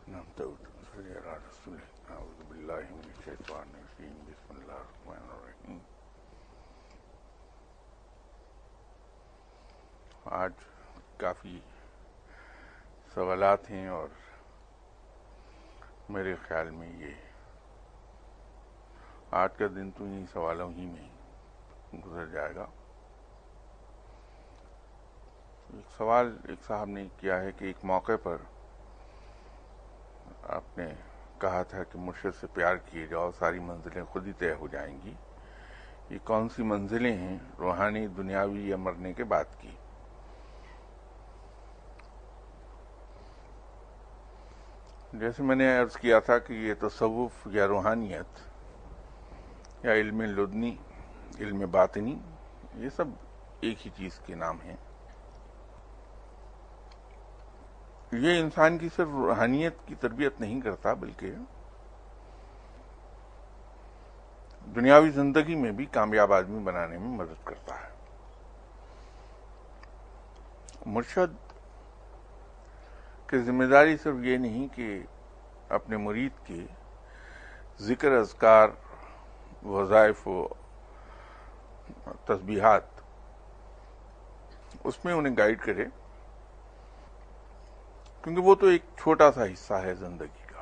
صلی اللہ رسول اعوذ باللہ من الشیطان الرجیم بسم اللہ الرحمن الرحیم. آج کافی سوالات ہیں اور میرے خیال میں یہ آج کا دن تو انہیں سوالوں ہی میں گزر جائے گا. ایک سوال ایک صاحب نے کیا ہے کہ ایک موقع پر آپ نے کہا تھا کہ مرشد سے پیار کیے جاؤ، ساری منزلیں خود ہی طے ہو جائیں گی. یہ کون سی منزلیں ہیں، روحانی، دنیاوی یا مرنے کے بعد کی؟ جیسے میں نے عرض کیا تھا کہ یہ تصوف یا روحانیت یا علم لدنی، علم باطنی، یہ سب ایک ہی چیز کے نام ہیں. یہ انسان کی صرف روحانیت کی تربیت نہیں کرتا بلکہ دنیاوی زندگی میں بھی کامیاب آدمی بنانے میں مدد کرتا ہے. مرشد کی ذمہ داری صرف یہ نہیں کہ اپنے مرید کے ذکر، اذکار، وظائف و تسبیحات اس میں انہیں گائیڈ کرے، کیونکہ وہ تو ایک چھوٹا سا حصہ ہے زندگی کا.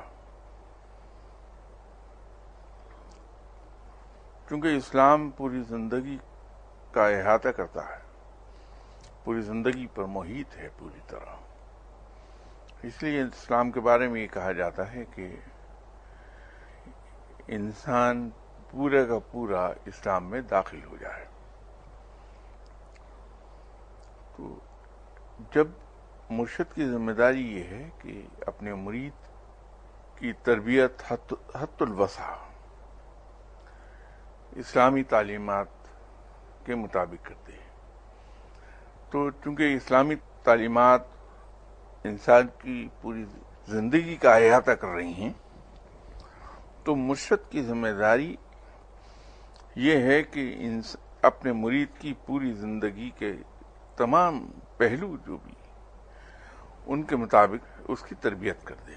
کیونکہ اسلام پوری زندگی کا احاطہ کرتا ہے، پوری زندگی پر محیط ہے پوری طرح. اس لیے اسلام کے بارے میں یہ کہا جاتا ہے کہ انسان پورے کا پورا اسلام میں داخل ہو جائے. تو جب مرشد کی ذمہ داری یہ ہے کہ اپنے مرید کی تربیت حت الوسع اسلامی تعلیمات کے مطابق کرتے ہیں، تو چونکہ اسلامی تعلیمات انسان کی پوری زندگی کا احاطہ کر رہی ہیں، تو مرشد کی ذمہ داری یہ ہے کہ اپنے مرید کی پوری زندگی کے تمام پہلو جو بھی ان کے مطابق اس کی تربیت کر دے.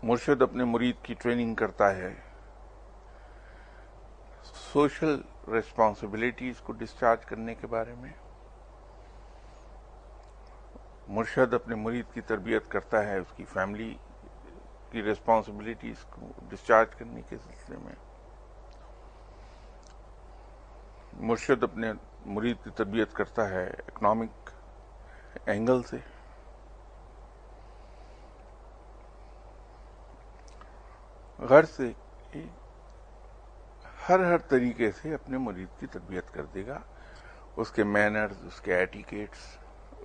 مرشد اپنے مرید کی ٹریننگ کرتا ہے سوشل ریسپانسبلٹیز کو ڈسچارج کرنے کے بارے میں. مرشد اپنے مرید کی تربیت کرتا ہے اس کی فیملی کی ریسپانسبلٹیز کو ڈسچارج کرنے کے سلسلے میں. مرشد اپنے مرید کی تربیت کرتا ہے اکنامک اینگل سے. غرض سے ہر طریقے سے اپنے مرید کی تربیت کر دے گا. اس کے مینرز، اس کے ایٹیکیٹس،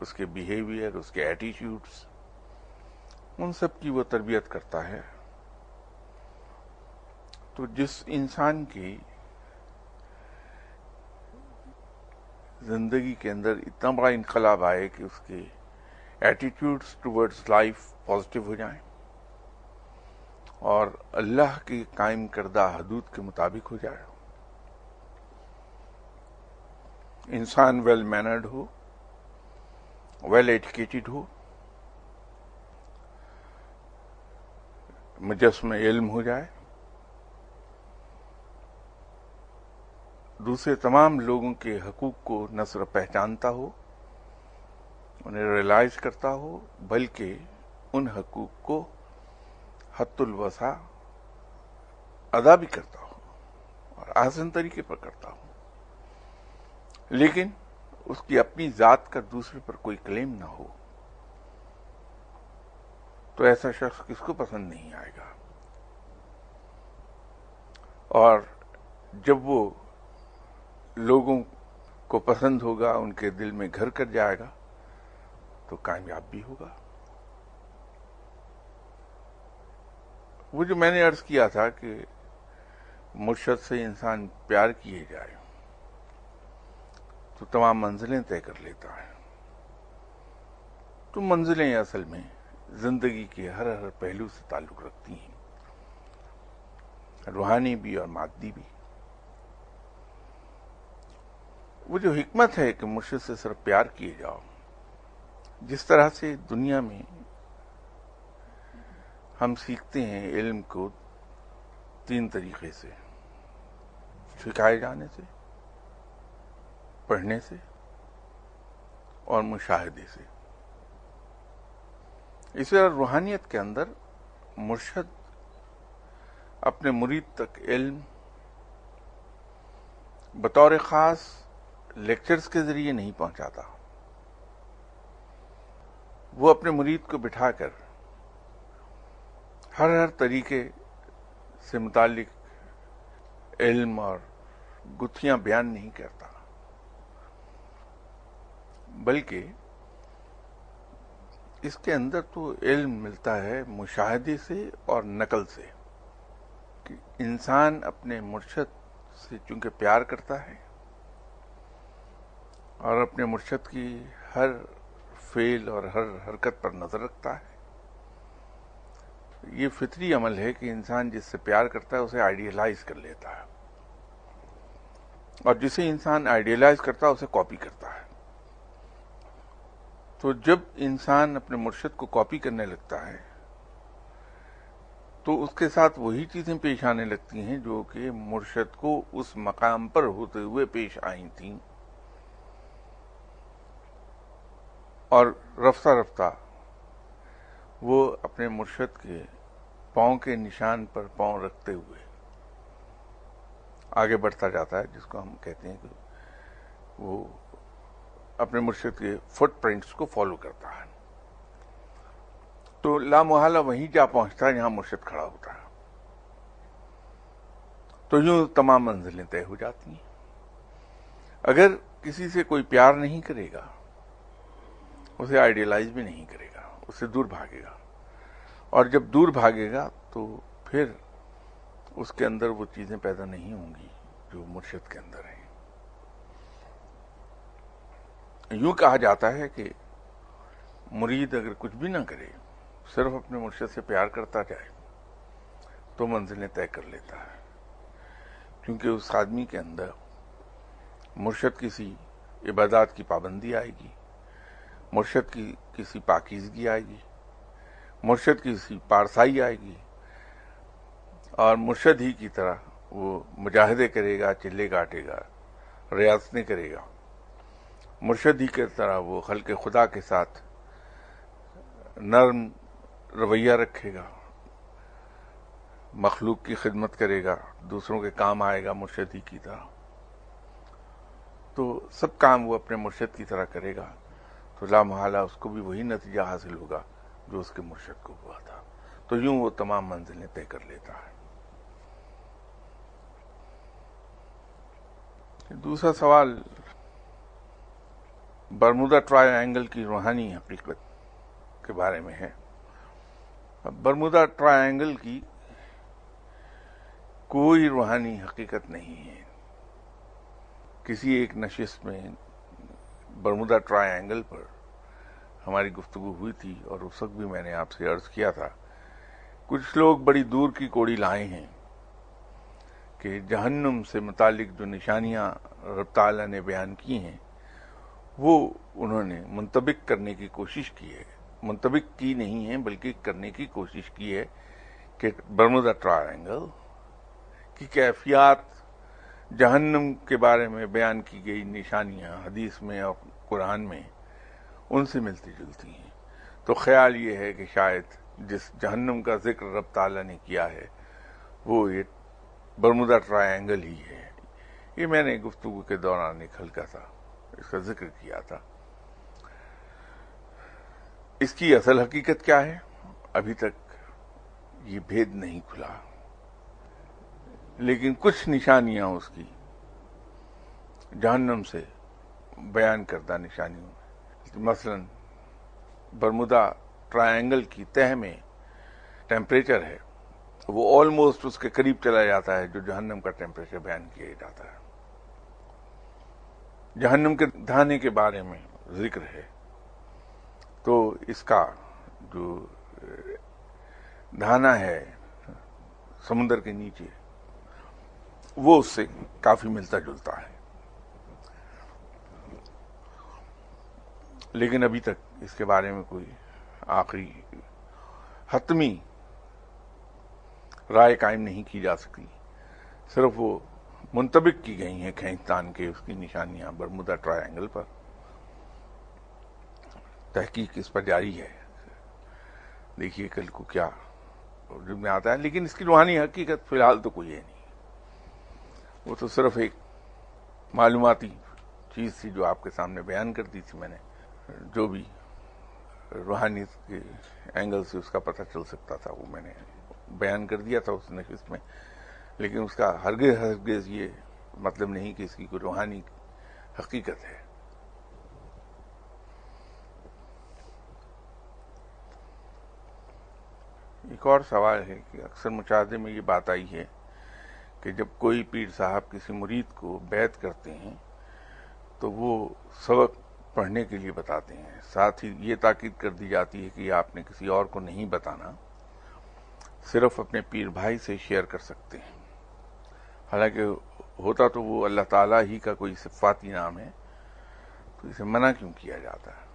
اس کے بیہیویئر، اس کے ایٹیٹیوڈس، ان سب کی وہ تربیت کرتا ہے. تو جس انسان کی زندگی کے اندر اتنا بڑا انقلاب آئے کہ اس کے ایٹیٹیوڈس ٹورڈز لائف پازیٹیو ہو جائیں اور اللہ کی قائم کردہ حدود کے مطابق ہو جائے، انسان ویل مینرڈ ہو، ویل ایجوکیٹڈ ہو، مجسم علم ہو جائے، دوسرے تمام لوگوں کے حقوق کو نہ صرف پہچانتا ہو، انہیں ریلائز کرتا ہو، بلکہ ان حقوق کو حت الوسع ادا بھی کرتا ہو اور آسان طریقے پر کرتا ہو، لیکن اس کی اپنی ذات کا دوسرے پر کوئی کلیم نہ ہو. تو ایسا شخص کس کو پسند نہیں آئے گا؟ اور جب وہ لوگوں کو پسند ہوگا، ان کے دل میں گھر کر جائے گا، تو کامیاب بھی ہوگا. وہ جو میں نے عرض کیا تھا کہ مرشد سے انسان پیار کیے جائے تو تمام منزلیں طے کر لیتا ہے. تو منزلیں اصل میں زندگی کے ہر پہلو سے تعلق رکھتی ہیں، روحانی بھی اور مادی بھی. وہ جو حکمت ہے کہ مرشد سے صرف پیار کیے جاؤ، جس طرح سے دنیا میں ہم سیکھتے ہیں علم کو 3 طریقے سے، سکھائے جانے سے، پڑھنے سے اور مشاہدے سے، اسی طرح روحانیت کے اندر مرشد اپنے مرید تک علم بطور خاص لیکچرز کے ذریعے نہیں پہنچاتا، وہ اپنے مرید کو بٹھا کر ہر طریقے سے متعلق علم اور گتھیاں بیان نہیں کرتا، بلکہ اس کے اندر تو علم ملتا ہے مشاہدے سے اور نقل سے، کہ انسان اپنے مرشد سے چونکہ پیار کرتا ہے اور اپنے مرشد کی ہر فعل اور ہر حرکت پر نظر رکھتا ہے، یہ فطری عمل ہے کہ انسان جس سے پیار کرتا ہے اسے آئیڈیلائز کر لیتا ہے، اور جسے انسان آئیڈیلائز کرتا ہے اسے کاپی کرتا ہے۔ تو جب انسان اپنے مرشد کو کاپی کرنے لگتا ہے تو اس کے ساتھ وہی چیزیں پیش آنے لگتی ہیں جو کہ مرشد کو اس مقام پر ہوتے ہوئے پیش آئی تھیں، اور رفتہ رفتہ وہ اپنے مرشد کے پاؤں کے نشان پر پاؤں رکھتے ہوئے آگے بڑھتا جاتا ہے، جس کو ہم کہتے ہیں کہ وہ اپنے مرشد کے فٹ پرنٹس کو فالو کرتا ہے، تو لامحالہ وہیں جا پہنچتا ہے جہاں مرشد کھڑا ہوتا ہے۔ تو یوں تمام منزلیں طے ہو جاتی ہیں۔ اگر کسی سے کوئی پیار نہیں کرے گا، اسے آئیڈیلائز بھی نہیں کرے گا، اس سے دور بھاگے گا، اور جب دور بھاگے گا تو پھر اس کے اندر وہ چیزیں پیدا نہیں ہوں گی جو مرشد کے اندر ہیں۔ یوں کہا جاتا ہے کہ مرید اگر کچھ بھی نہ کرے، صرف اپنے مرشد سے پیار کرتا جائے تو منزلیں طے کر لیتا ہے، کیونکہ اس آدمی کے اندر مرشد کسی عبادات کی پابندی آئے گی، مرشد کی کسی پاکیزگی آئے گی، مرشد کی کسی پارسائی آئے گی، اور مرشد ہی کی طرح وہ مجاہدے کرے گا، چلے گاٹے گا، ریاضتیں کرے گا، مرشد ہی کی طرح وہ خلق خدا کے ساتھ نرم رویہ رکھے گا، مخلوق کی خدمت کرے گا، دوسروں کے کام آئے گا مرشد ہی کی طرح، تو سب کام وہ اپنے مرشد کی طرح کرے گا، تو لامحالہ اس کو بھی وہی نتیجہ حاصل ہوگا جو اس کے مرشد کو ہوا تھا۔ تو یوں وہ تمام منزلیں طے کر لیتا ہے۔ دوسرا سوال برمودا ٹرائی اینگل کی روحانی حقیقت کے بارے میں ہے۔ برمودا ٹرائی اینگل کی کوئی روحانی حقیقت نہیں ہے۔ کسی ایک نشست میں برمودا ٹرائی اینگل پر ہماری گفتگو ہوئی تھی، اور اس وقت بھی میں نے آپ سے عرض کیا تھا، کچھ لوگ بڑی دور کی کوڑی لائے ہیں کہ جہنم سے متعلق جو نشانیاں رب تعالیٰ نے بیان کی ہیں وہ انہوں نے منطبق کرنے کی کوشش کی ہے، منطبق کی نہیں ہے بلکہ کرنے کی کوشش کی ہے، کہ برمودا ٹرائی اینگل کی کیفیات جہنم کے بارے میں بیان کی گئی نشانیاں حدیث میں اور قرآن میں ان سے ملتی جلتی ہیں۔ تو خیال یہ ہے کہ شاید جس جہنم کا ذکر رب تعالیٰ نے کیا ہے وہ یہ برمودا ٹرائی اینگل ہی ہے۔ یہ میں نے گفتگو کے دوران ایک ہلکا سا اس کا ذکر کیا تھا۔ اس کی اصل حقیقت کیا ہے ابھی تک یہ بھید نہیں کھلا، لیکن کچھ نشانیاں اس کی جہنم سے بیان کردہ نشانیوں، مثلا برمودا ٹرائی اینگل کی تہہ میں ٹیمپریچر ہے وہ آلموسٹ اس کے قریب چلا جاتا ہے جو جہنم کا ٹیمپریچر بیان کیا جاتا ہے۔ جہنم کے دھانے کے بارے میں ذکر ہے تو اس کا جو دھانا ہے سمندر کے نیچے وہ اس سے کافی ملتا جلتا ہے۔ لیکن ابھی تک اس کے بارے میں کوئی آخری حتمی رائے قائم نہیں کی جا سکی. صرف وہ منطبق کی گئی ہیں کھینچتان کے اس کی نشانیاں برمودا ٹرائنگل پر. تحقیق اس پر جاری ہے. دیکھیے کل کو کیا میں آتا ہے، لیکن اس کی روحانی حقیقت فی الحال تو کوئی ہے نہیں. وہ تو صرف ایک معلوماتی چیز تھی جو آپ کے سامنے بیان کر دی تھی میں نے. جو بھی روحانیت کے اینگل سے اس کا پتہ چل سکتا تھا وہ میں نے بیان کر دیا تھا اس نشست میں. لیکن اس کا ہرگز یہ مطلب نہیں کہ اس کی کوئی روحانی حقیقت ہے. ایک اور سوال ہے کہ اکثر مشاہدے میں یہ بات آئی ہے کہ جب کوئی پیر صاحب کسی مرید کو بیعت کرتے ہیں تو وہ سبق پڑھنے کے لیے بتاتے ہیں، ساتھ ہی یہ تاکید کر دی جاتی ہے کہ یہ آپ نے کسی اور کو نہیں بتانا، صرف اپنے پیر بھائی سے شیئر کر سکتے ہیں. حالانکہ ہوتا تو وہ اللہ تعالیٰ ہی کا کوئی صفاتی نام ہے، تو اسے منع کیوں کیا جاتا ہے؟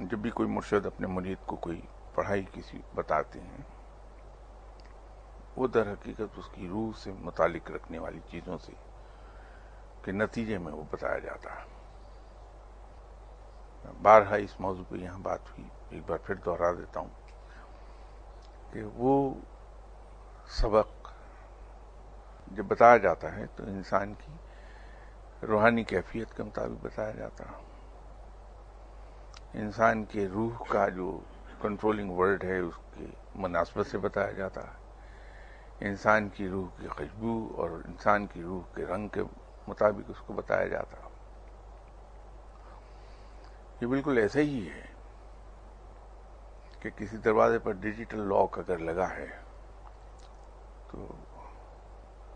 جب بھی کوئی مرشد اپنے مرید کو کوئی پڑھائی کسی بتاتے ہیں، وہ در حقیقت اس کی روح سے متعلق رکھنے والی چیزوں سے کے نتیجے میں وہ بتایا جاتا ہے. بارہا اس موضوع پہ یہاں بات ہوئی، ایک بار پھر دوہرا دیتا ہوں کہ وہ سبق جب بتایا جاتا ہے تو انسان کی روحانی کیفیت کے مطابق بتایا جاتا ہے. انسان کے روح کا جو کنٹرولنگ ورڈ ہے اس کے مناسبت سے بتایا جاتا ہے. انسان کی روح کی خوشبو اور انسان کی روح کے رنگ کے مطابق اس کو بتایا جاتا ہے. یہ بالکل ایسا ہی ہے کہ کسی دروازے پر ڈیجیٹل لاک اگر لگا ہے تو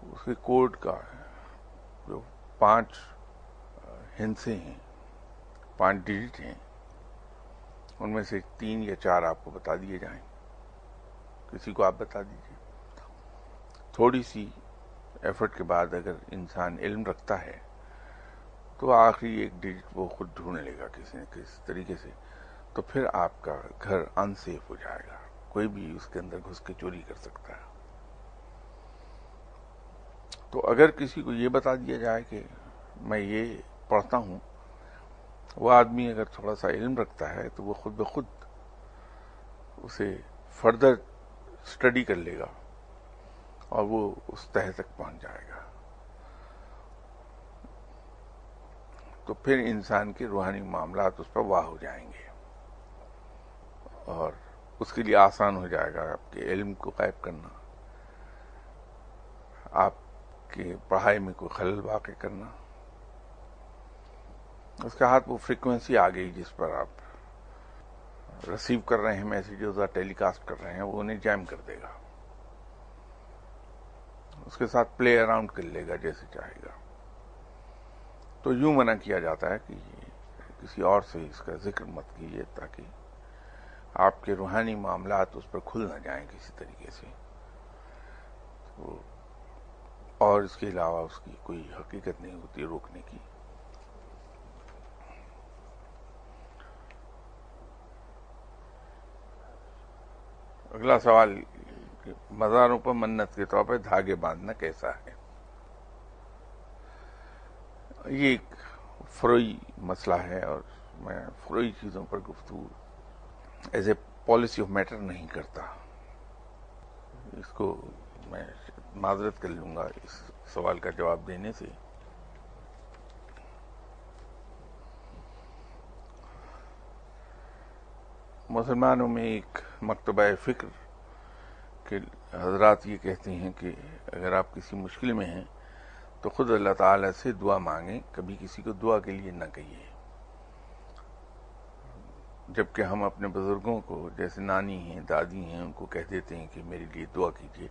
اس کے کوڈ کا جو 5 ہندسے ہیں، 5 ڈیجٹ ہیں، ان میں سے 3 یا 4 آپ کو بتا دیے جائیں. کسی کو آپ بتا دیجیے. تھوڑی سی ایفرٹ کے بعد اگر انسان علم رکھتا ہے تو آخری ایک ڈیجٹ وہ خود ڈھونڈ لے گا کسی نہ کسی طریقے سے. تو پھر آپ کا گھر انسیف ہو جائے گا، کوئی بھی اس کے اندر گھس کے چوری کر سکتا ہے. تو اگر کسی کو یہ بتا دیا جائے کہ میں یہ پڑھتا ہوں، وہ آدمی اگر تھوڑا سا علم رکھتا ہے تو وہ خود بخود اسے فردر اسٹڈی کر لے گا اور وہ اس تہہ تک پہنچ جائے گا. تو پھر انسان کے روحانی معاملات اس پر واہ ہو جائیں گے اور اس کے لیے آسان ہو جائے گا آپ کے علم کو غائب کرنا، آپ کے پڑھائی میں کوئی خلل واقع کرنا. اس کے ہاتھ وہ فریکوینسی آ گئی جس پر آپ ریسیو کر رہے ہیں میسیجز اور ٹیلی کاسٹ کر رہے ہیں، وہ انہیں جیم کر دے گا، اس کے ساتھ پلے اراؤنڈ کر لے گا جیسے چاہے گا. تو یوں منع کیا جاتا ہے کہ کسی اور سے اس کا ذکر مت کیجیے تاکہ آپ کے روحانی معاملات اس پر کھل نہ جائیں کسی طریقے سے. اور اس کے علاوہ اس کی کوئی حقیقت نہیں ہوتی روکنے کی. اگلا سوال کہ مزاروں پر منت کے طور پہ دھاگے باندھنا کیسا ہے؟ یہ ایک فروئی مسئلہ ہے اور میں فروئی چیزوں پر گفتگو as a policy of matter نہیں کرتا. اس کو میں معذرت کر لوں گا اس سوال کا جواب دینے سے. مسلمانوں میں ایک مکتبہ فکر کے حضرات یہ کہتے ہیں کہ اگر آپ کسی مشکل میں ہیں تو خود اللہ تعالیٰ سے دعا مانگیں، کبھی کسی کو دعا کے لیے نہ کہیے. جبکہ ہم اپنے بزرگوں کو جیسے نانی ہیں، دادی ہیں، ان کو کہہ دیتے ہیں کہ میرے لیے دعا کیجیے.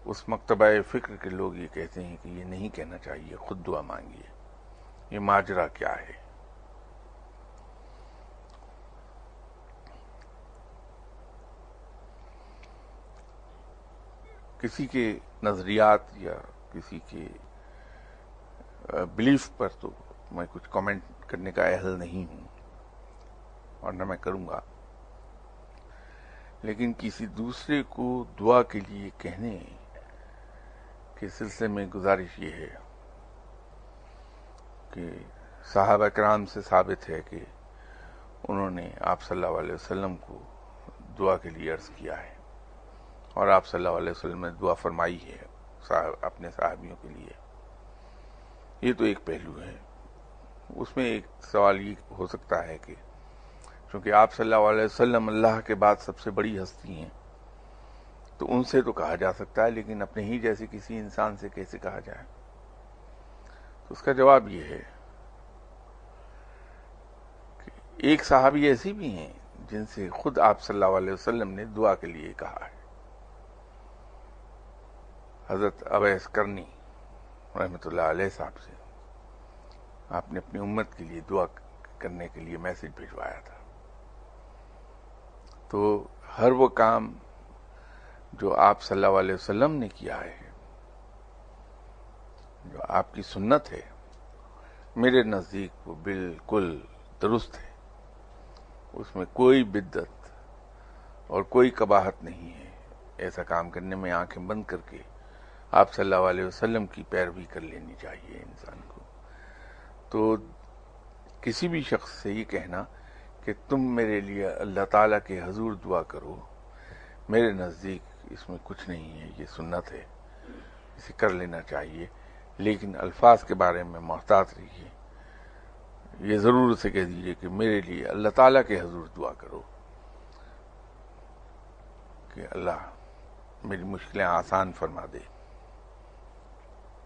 اس مکتبہ فکر کے لوگ یہ کہتے ہیں کہ یہ نہیں کہنا چاہیے، خود دعا مانگیے. یہ ماجرا کیا ہے؟ کسی کے نظریات یا کسی کے بلیف پر تو میں کچھ کامنٹ کرنے کا اہل نہیں ہوں اور نہ میں کروں گا، لیکن کسی دوسرے کو دعا کے لیے کہنے کے سلسلے میں گزارش یہ ہے کہ صحابہ کرام سے ثابت ہے کہ انہوں نے آپ صلی اللہ علیہ وسلم کو دعا کے لیے عرض کیا ہے، اور آپ صلی اللہ علیہ وسلم نے دعا فرمائی ہے اپنے صحابیوں کے لیے۔ یہ تو ایک پہلو ہے۔ اس میں ایک سوال یہ ہو سکتا ہے کہ چونکہ آپ صلی اللہ علیہ وسلم اللہ کے بعد سب سے بڑی ہستی ہیں، تو ان سے تو کہا جا سکتا ہے، لیکن اپنے ہی جیسے کسی انسان سے کیسے کہا جائے؟ تو اس کا جواب یہ ہے کہ ایک صحابی ایسے بھی ہیں جن سے خود آپ صلی اللہ علیہ وسلم نے دعا کے لیے کہا ہے۔ حضرت اویس کرنی رحمۃ اللہ علیہ صاحب سے آپ نے اپنی امت کے لیے دعا کرنے کے لیے میسج بھیجوایا تھا۔ تو ہر وہ کام جو آپ صلی اللہ علیہ وسلم نے کیا ہے، جو آپ کی سنت ہے، میرے نزدیک وہ بالکل درست ہے، اس میں کوئی بدعت اور کوئی قباحت نہیں ہے۔ ایسا کام کرنے میں آنکھیں بند کر کے آپ صلی اللہ علیہ وسلم کی پیروی کر لینی چاہیے انسان کو۔ تو کسی بھی شخص سے یہ کہنا کہ تم میرے لیے اللہ تعالیٰ کے حضور دعا کرو، میرے نزدیک اس میں کچھ نہیں ہے، یہ سنت ہے، اسے کر لینا چاہیے، لیکن الفاظ کے بارے میں محتاط رہیے۔ یہ ضرور اسے کہہ دیجیے کہ میرے لیے اللہ تعالیٰ کے حضور دعا کرو کہ اللہ میری مشکلیں آسان فرما دے۔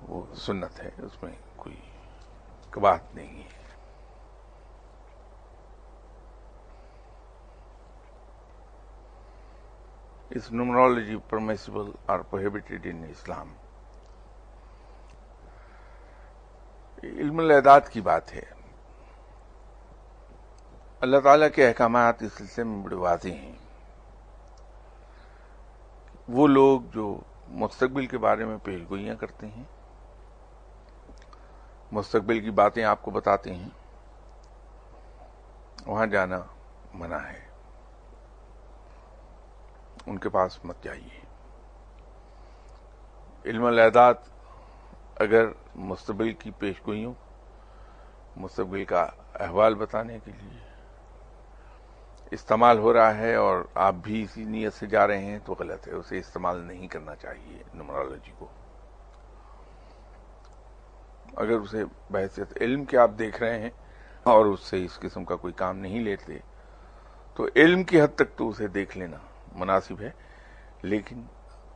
وہ سنت ہے، اس میں کوئی قباحت نہیں ہے۔ Is numerology permissible or prohibited in Islam؟ علم الاعداد کی بات ہے۔ اللہ تعالیٰ کے احکامات اس سلسلے میں بڑے واضح ہیں۔ وہ لوگ جو مستقبل کے بارے میں پیش گوئیاں کرتے ہیں، مستقبل کی باتیں آپ کو بتاتے ہیں، وہاں جانا منع ہے، ان کے پاس مت جائیے۔ علم الاعداد اگر مستقبل کی پیش گوئیوں، مستقبل کا احوال بتانے کے لیے استعمال ہو رہا ہے اور آپ بھی اسی نیت سے جا رہے ہیں تو غلط ہے، اسے استعمال نہیں کرنا چاہیے نمرالوجی کو۔ اگر اسے بحیثیت علم کے آپ دیکھ رہے ہیں اور اس سے اس قسم کا کوئی کام نہیں لیتے تو علم کی حد تک تو اسے دیکھ لینا مناسب ہے، لیکن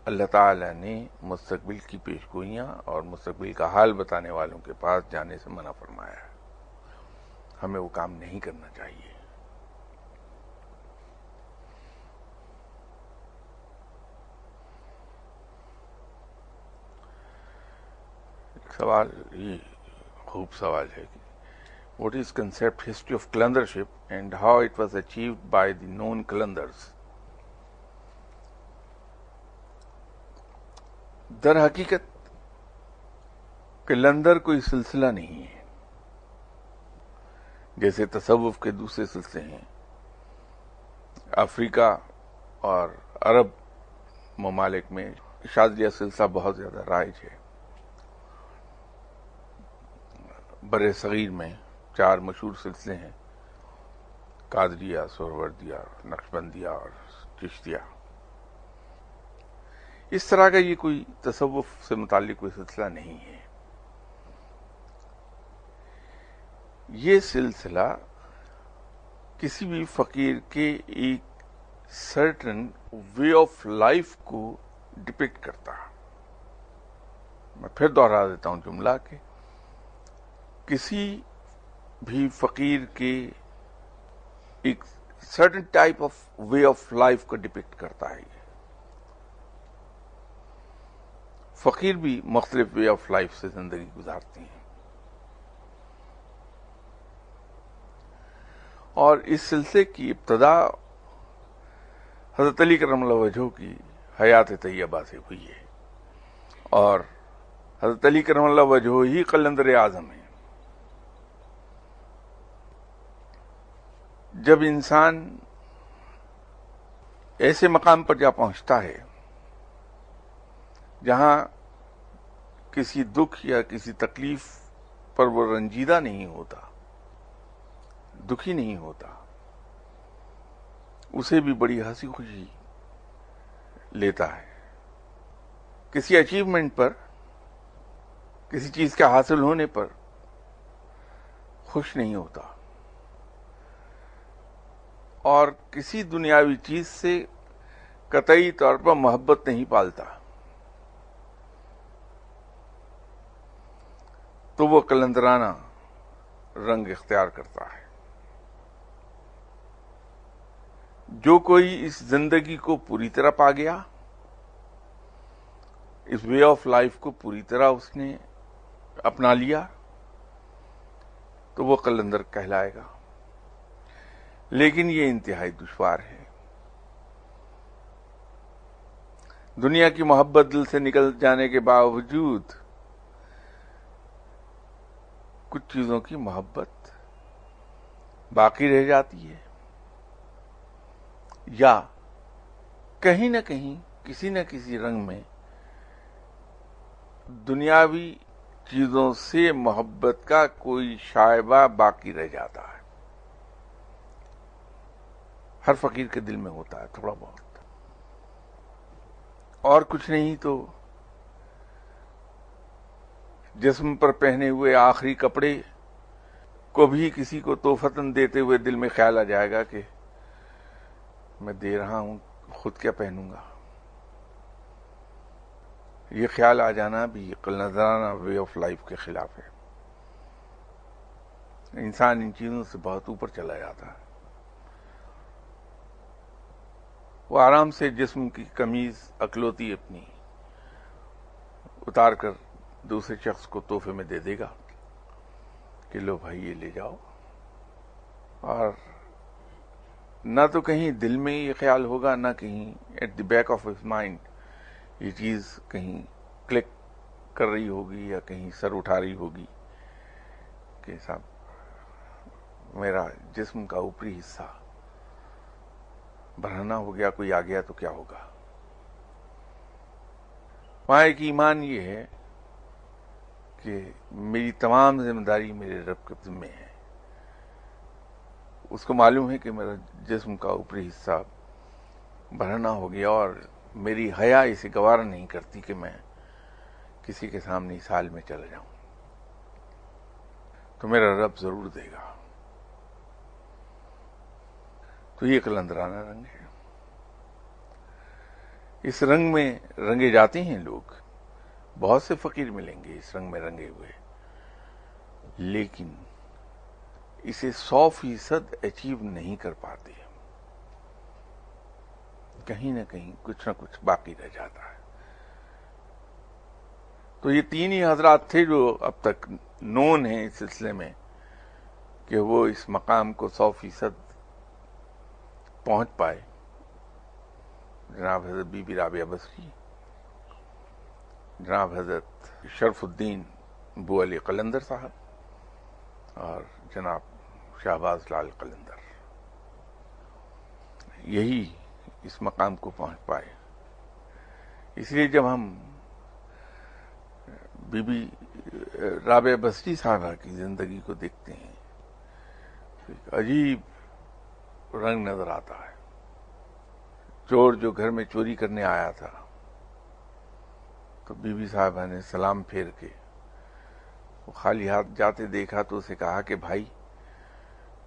اللہ تعالی نے مستقبل کی پیش گوئیاں اور مستقبل کا حال بتانے والوں کے پاس جانے سے منع فرمایا ہے۔ ہمیں وہ کام نہیں کرنا چاہیے۔ سوال یہ خوب سوال ہے کہ what is concept history of calendarship and how it was achieved by the known calendars؟ در حقیقت کیلنڈر کوئی سلسلہ نہیں ہے، جیسے تصوف کے دوسرے سلسلے ہیں۔ افریقہ اور عرب ممالک میں شاذلیہ سلسلہ بہت زیادہ رائج ہے۔ بر صغیر میں 4 مشہور سلسلے ہیں: قادریہ، سہروردیہ، نقشبندیہ اور چشتیہ۔ اس طرح کا یہ کوئی تصوف سے متعلق کوئی سلسلہ نہیں ہے۔ یہ سلسلہ کسی بھی فقیر کے ایک سرٹن وے آف لائف کو ڈپکٹ کرتا ہے۔ میں پھر دوہرا دیتا ہوں جملہ کہ کسی بھی فقیر کے ایک certain type of way of life کو ڈپکٹ کرتا ہے۔ یہ فقیر بھی مختلف وے آف لائف سے زندگی گزارتے ہیں، اور اس سلسلے کی ابتدا حضرت علی کرم اللہ وجہہ کی حیات طیبہ سے ہوئی ہے، اور حضرت علی کرم اللہ وجہہ ہی قلندر اعظم ہیں. جب انسان ایسے مقام پر جا پہنچتا ہے جہاں کسی دکھ یا کسی تکلیف پر وہ رنجیدہ نہیں ہوتا، دکھی نہیں ہوتا، اسے بھی بڑی ہنسی خوشی لیتا ہے. کسی اچیومنٹ پر، کسی چیز کے حاصل ہونے پر خوش نہیں ہوتا، اور کسی دنیاوی چیز سے قطعی طور پر محبت نہیں پالتا، تو وہ قلندرانہ رنگ اختیار کرتا ہے. جو کوئی اس زندگی کو پوری طرح پا گیا، اس وے آف لائف کو پوری طرح اس نے اپنا لیا، تو وہ قلندر کہلائے گا. لیکن یہ انتہائی دشوار ہے. دنیا کی محبت دل سے نکل جانے کے باوجود کچھ چیزوں کی محبت باقی رہ جاتی ہے، یا کہیں نہ کہیں کسی نہ کسی رنگ میں دنیاوی چیزوں سے محبت کا کوئی شائبہ باقی رہ جاتا ہے. ہر فقیر کے دل میں ہوتا ہے تھوڑا بہت، اور کچھ نہیں تو جسم پر پہنے ہوئے آخری کپڑے کو بھی کسی کو تحفتاً دیتے ہوئے دل میں خیال آ جائے گا کہ میں دے رہا ہوں، خود کیا پہنوں گا. یہ خیال آ جانا بھی قلندرانہ وے آف لائف کے خلاف ہے. انسان ان چیزوں سے بہت اوپر چلا جاتا ہے. وہ آرام سے جسم کی قمیض اکلوتی اپنی اتار کر دوسرے شخص کو تحفے میں دے دے گا کہ لو بھائی یہ لے جاؤ، اور نہ تو کہیں دل میں یہ خیال ہوگا، نہ کہیں at the back of his mind یہ چیز کہیں کلک کر رہی ہوگی یا کہیں سر اٹھا رہی ہوگی کہ صاحب میرا جسم کا اوپری حصہ برہنہ ہو گیا، کوئی آ گیا تو کیا ہوگا. وہاں ایک ایمان یہ ہے کہ میری تمام ذمہ داری میرے رب کے ذمہ ہے. اس کو معلوم ہے کہ میرا جسم کا اوپری حصہ برہنہ ہو گیا، اور میری حیا اسے گوارا نہیں کرتی کہ میں کسی کے سامنے اس حال میں چلا جاؤں، تو میرا رب ضرور دے گا. تو یہ قلندرانہ رنگ ہے. اس رنگ میں رنگے جاتے ہیں لوگ. بہت سے فقیر ملیں گے اس رنگ میں رنگے ہوئے، لیکن اسے 100% اچیو نہیں کر پاتے. کہیں نہ کہیں کچھ نہ کچھ باقی رہ جاتا ہے. تو یہ تین ہی حضرات تھے جو اب تک نون ہیں اس سلسلے میں کہ وہ اس مقام کو 100% پہنچ پائے. جناب حضرت بی بی رابعہ بصری، جناب حضرت شرف الدین بو علی قلندر صاحب، اور جناب شہباز لال قلندر. یہی اس مقام کو پہنچ پائے. اس لیے جب ہم بی بی رابعہ بصری صاحبہ کی زندگی کو دیکھتے ہیں تو ایک عجیب رنگ نظر آتا ہے. چور جو گھر میں چوری کرنے آیا تھا تو بی بی صاحبہ نے سلام پھیر کے وہ خالی ہاتھ جاتے دیکھا تو اسے کہا کہ بھائی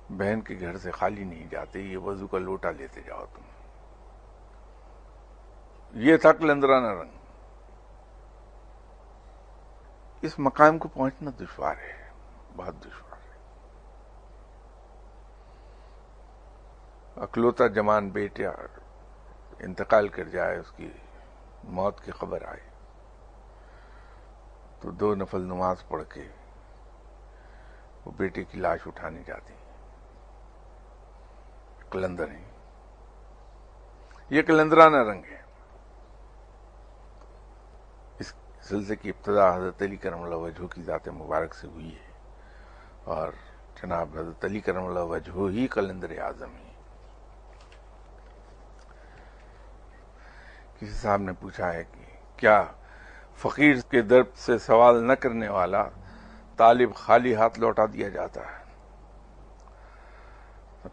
بہن کے گھر سے خالی نہیں جاتے، یہ وضو کا لوٹا لیتے جاؤ تم. یہ تھا قلندرانہ رنگ. اس مقام کو پہنچنا دشوار ہے، بہت دشوار ہے. اکلوتا جوان بیٹا انتقال کر جائے، اس کی موت کی خبر آئے تو 2 نفل نماز پڑھ کے وہ بیٹے کی لاش اٹھانے جاتے ہیں. قلندر ہیں. یہ قلندرانہ رنگ ہے. اس سلسلے کی ابتدا حضرت علی کرم اللہ وجہہ کی ذات مبارک سے ہوئی ہے، اور جناب حضرت علی کرم اللہ وجہہ ہی قلندر اعظم ہیں۔ کسی صاحب نے پوچھا ہے کہ کیا فقیر کے در سے سوال نہ کرنے والا طالب خالی ہاتھ لوٹا دیا جاتا ہے؟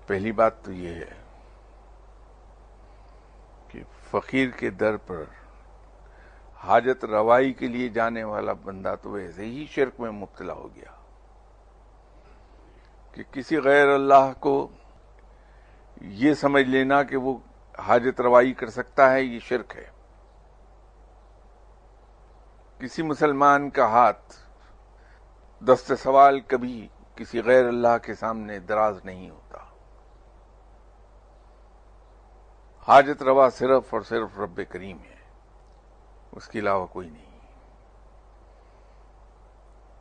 پہلی بات تو یہ ہے کہ فقیر کے در پر حاجت روائی کے لیے جانے والا بندہ تو ویسے ہی شرک میں مبتلا ہو گیا کہ کسی غیر اللہ کو یہ سمجھ لینا کہ وہ حاجت روائی کر سکتا ہے، یہ شرک ہے۔ کسی مسلمان کا ہاتھ دست سوال کبھی کسی غیر اللہ کے سامنے دراز نہیں ہوتا۔ حاجت روا صرف اور صرف رب کریم ہے، اس کے علاوہ کوئی نہیں۔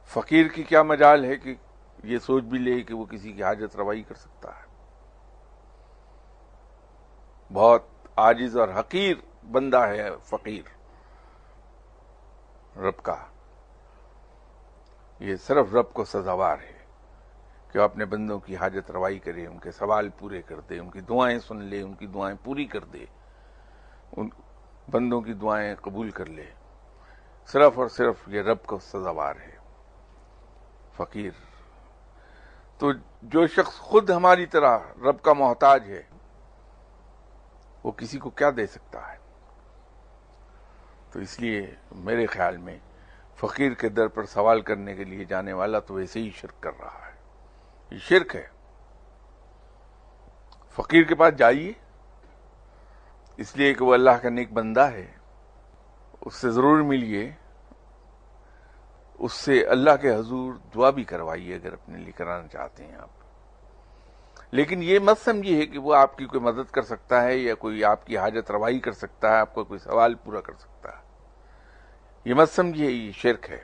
فقیر کی کیا مجال ہے کہ یہ سوچ بھی لے کہ وہ کسی کی حاجت روائی کر سکتا ہے؟ بہت عاجز اور حقیر بندہ ہے فقیر رب کا۔ یہ صرف رب کو سزاوار ہے کہ وہ اپنے بندوں کی حاجت روائی کرے، ان کے سوال پورے کر دے، ان کی دعائیں سن لے، ان کی دعائیں پوری کر دے، ان بندوں کی دعائیں قبول کر لے۔ صرف اور صرف یہ رب کو سزاوار ہے فقیر۔ تو جو شخص خود ہماری طرح رب کا محتاج ہے، وہ کسی کو کیا دے سکتا ہے؟ تو اس لیے میرے خیال میں فقیر کے در پر سوال کرنے کے لیے جانے والا تو ویسے ہی شرک کر رہا ہے، یہ شرک ہے۔ فقیر کے پاس جائیے اس لیے کہ وہ اللہ کا نیک بندہ ہے، اس سے ضرور ملیے، اس سے اللہ کے حضور دعا بھی کروائیے اگر اپنے لیے کرانا چاہتے ہیں آپ۔ لیکن یہ مت سمجھیے کہ وہ آپ کی کوئی مدد کر سکتا ہے یا کوئی آپ کی حاجت روائی کر سکتا ہے، آپ کا کوئی سوال پورا کر سکتا ہے، یہ مت سمجھیے، یہ شرک ہے۔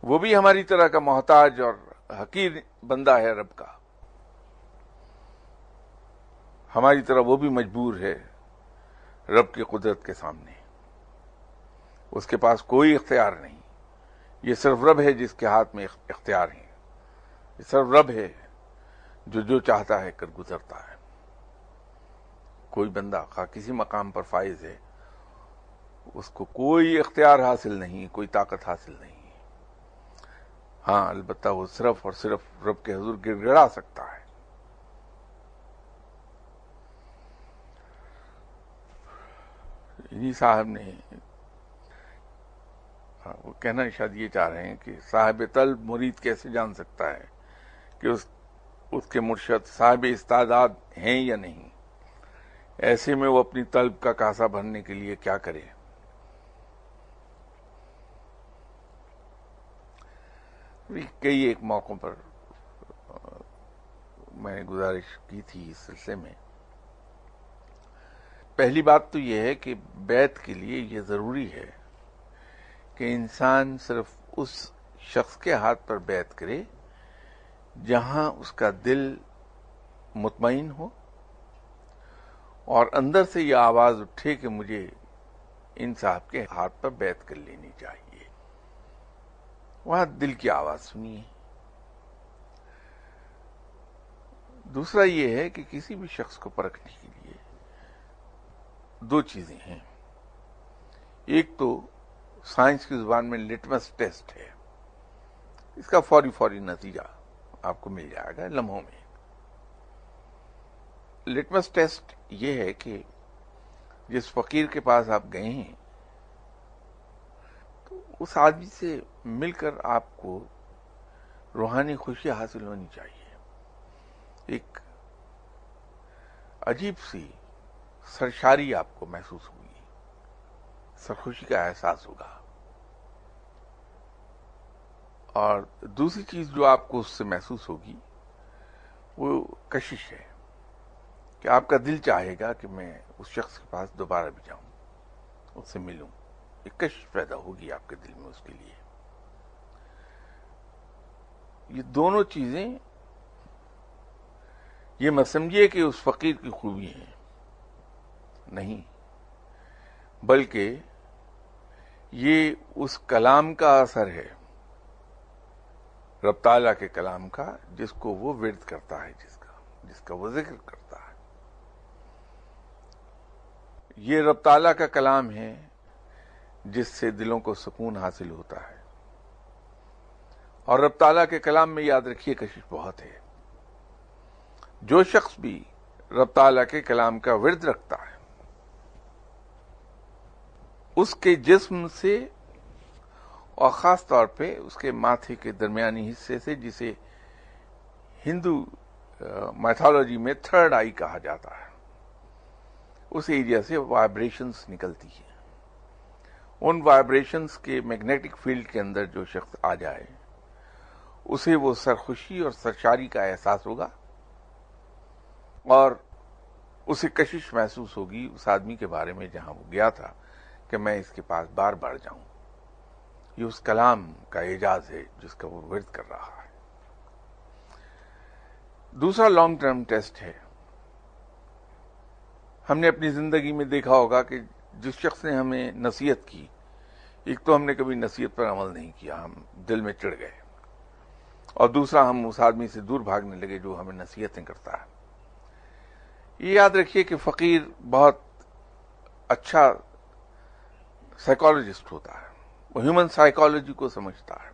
وہ بھی ہماری طرح کا محتاج اور حقیر بندہ ہے رب کا، ہماری طرح وہ بھی مجبور ہے رب کی قدرت کے سامنے، اس کے پاس کوئی اختیار نہیں۔ یہ صرف رب ہے جس کے ہاتھ میں اختیار ہیں، یہ صرف رب ہے جو چاہتا ہے کر گزرتا ہے۔ کوئی بندہ خواہ کسی مقام پر فائز ہے، اس کو کوئی اختیار حاصل نہیں، کوئی طاقت حاصل نہیں۔ ہاں البتہ وہ صرف اور صرف رب کے حضور گر گڑا سکتا ہے۔ انہی صاحب نے وہ کہنا شاید یہ چاہ رہے ہیں کہ صاحب طلب مرید کیسے جان سکتا ہے کہ اس کے مرشد صاحب استعداد ہیں یا نہیں؟ ایسے میں وہ اپنی طلب کا کاسہ بھرنے کے لیے کیا کرے؟ کئی ایک موقعوں پر میں نے گزارش کی تھی اس سلسلے میں۔ پہلی بات تو یہ ہے کہ بیعت کے لیے یہ ضروری ہے کہ انسان صرف اس شخص کے ہاتھ پر بیعت کرے جہاں اس کا دل مطمئن ہو اور اندر سے یہ آواز اٹھے کہ مجھے ان صاحب کے ہاتھ پر بیعت کر لینی چاہیے۔ وہاں دل کی آواز سنیے۔ دوسرا یہ ہے کہ کسی بھی شخص کو پرکھنے کے لیے دو چیزیں ہیں۔ ایک تو سائنس کی زبان میں لٹمس ٹیسٹ ہے، اس کا فوری نتیجہ آپ کو مل جائے گا لمحوں میں۔ لٹمس ٹیسٹ یہ ہے کہ جس فقیر کے پاس آپ گئے ہیں تو اس آدمی سے مل کر آپ کو روحانی خوشی حاصل ہونی چاہیے، ایک عجیب سی سرشاری آپ کو محسوس ہوگی، سرخوشی کا احساس ہوگا۔ اور دوسری چیز جو آپ کو اس سے محسوس ہوگی وہ کشش ہے کہ آپ کا دل چاہے گا کہ میں اس شخص کے پاس دوبارہ بھی جاؤں، اس سے ملوں، ایک کشش پیدا ہوگی آپ کے دل میں اس کے لیے۔ یہ دونوں چیزیں یہ مت سمجھیے کہ اس فقیر کی خوبی ہیں، نہیں، بلکہ یہ اس کلام کا اثر ہے، رب تعالیٰ کے کلام کا، جس کو وہ ورد کرتا ہے، جس کا وہ ذکر کرتا ہے۔ یہ رب تعالیٰ کا کلام ہے جس سے دلوں کو سکون حاصل ہوتا ہے۔ اور رب تعالیٰ کے کلام میں یاد رکھیے کشش بہت ہے۔ جو شخص بھی رب تعالیٰ کے کلام کا ورد رکھتا ہے، اس کے جسم سے اور خاص طور پہ اس کے ماتھے کے درمیانی حصے سے، جسے ہندو میتھالوجی میں تھرڈ آئی کہا جاتا ہے، اس ایریا سے وائبریشنز نکلتی ہیں۔ ان وائبریشنز کے میگنیٹک فیلڈ کے اندر جو شخص آ جائے، اسے وہ سرخوشی اور سرشاری کا احساس ہوگا، اور اسے کشش محسوس ہوگی اس آدمی کے بارے میں جہاں وہ گیا تھا کہ میں اس کے پاس بار بار جاؤں۔ یہ اس کلام کا اعجاز ہے جس کا وہ ورد کر رہا ہے۔ دوسرا لانگ ٹرم ٹیسٹ ہے۔ ہم نے اپنی زندگی میں دیکھا ہوگا کہ جس شخص نے ہمیں نصیحت کی، ایک تو ہم نے کبھی نصیحت پر عمل نہیں کیا، ہم دل میں چڑھ گئے، اور دوسرا ہم اس آدمی سے دور بھاگنے لگے جو ہمیں نصیحتیں کرتا ہے۔ یہ یاد رکھیے کہ فقیر بہت اچھا سائیکالوجسٹ ہوتا ہے، وہ ہیومن سائیکالوجی کو سمجھتا ہے۔